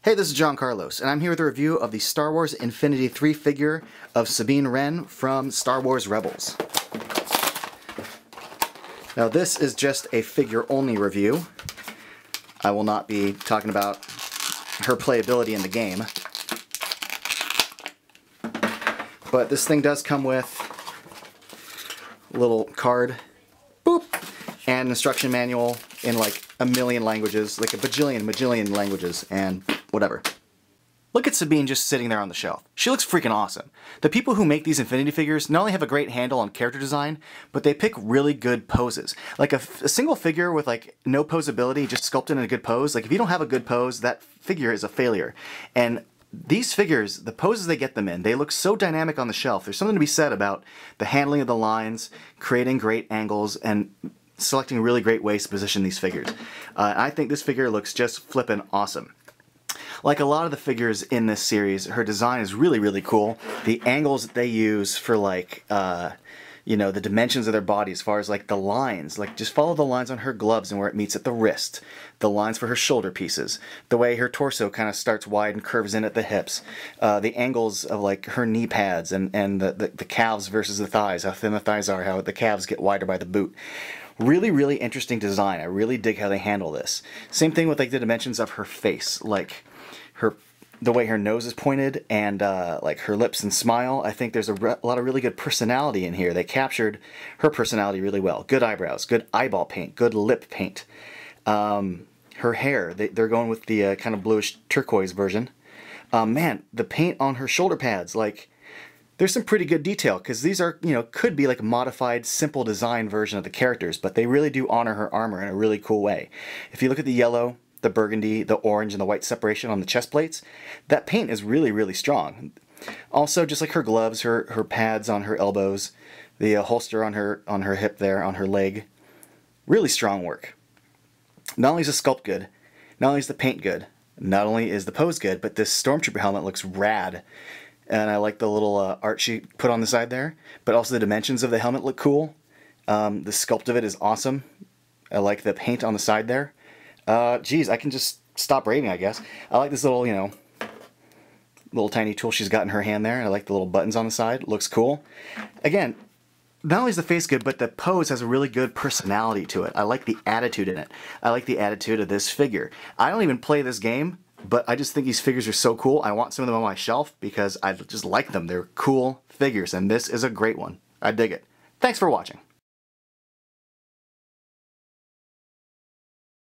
Hey, this is John Carlos, and I'm here with a review of the Star Wars Infinity 3 figure of Sabine Wren from Star Wars Rebels. Now this is just a figure-only review. I will not be talking about her playability in the game. But this thing does come with a little card, boop, and instruction manual in like a million languages, like a bajillion languages, and whatever. Look at Sabine just sitting there on the shelf. She looks freaking awesome. The people who make these Infinity figures not only have a great handle on character design, but they pick really good poses. Like a single figure with like no posability, just sculpted in a good pose, like if you don't have a good pose, that figure is a failure. And these figures, the poses they get them in, they look so dynamic on the shelf. There's something to be said about the handling of the lines, creating great angles, and selecting really great ways to position these figures. I think this figure looks just flippin' awesome. Like a lot of the figures in this series, her design is really, really cool. The angles that they use for like, you know, the dimensions of their body as far as like the lines, like just follow the lines on her gloves and where it meets at the wrist, the lines for her shoulder pieces, the way her torso kind of starts wide and curves in at the hips, the angles of like her knee pads and the calves versus the thighs, how thin the thighs are, how the calves get wider by the boot. Really, really interesting design. I really dig how they handle this. Same thing with like the dimensions of her face, like the way her nose is pointed and like her lips and smile. I think there's a lot of really good personality in here. They captured her personality really well. Good eyebrows, good eyeball paint, good lip paint. Her hair, they're going with the kind of bluish turquoise version. Man, the paint on her shoulder pads, like there's some pretty good detail because these are, you know, could be like a modified, simple design version of the characters, but they really do honor her armor in a really cool way. If you look at the yellow, the burgundy, the orange, and the white separation on the chest plates, that paint is really, really strong. Also, just like her gloves, her pads on her elbows, the holster on her hip there, on her leg, really strong work. Not only is the sculpt good, not only is the paint good, not only is the pose good, but this Stormtrooper helmet looks rad. And I like the little art she put on the side there, but also the dimensions of the helmet look cool. The sculpt of it is awesome. I like the paint on the side there. Geez, I can just stop raving, I guess. I like this little, you know, little tiny tool she's got in her hand there. I like the little buttons on the side. It looks cool. Again, not only is the face good, but the pose has a really good personality to it. I like the attitude in it. I like the attitude of this figure. I don't even play this game, but I just think these figures are so cool. I want some of them on my shelf because I just like them. They're cool figures, and this is a great one. I dig it. Thanks for watching.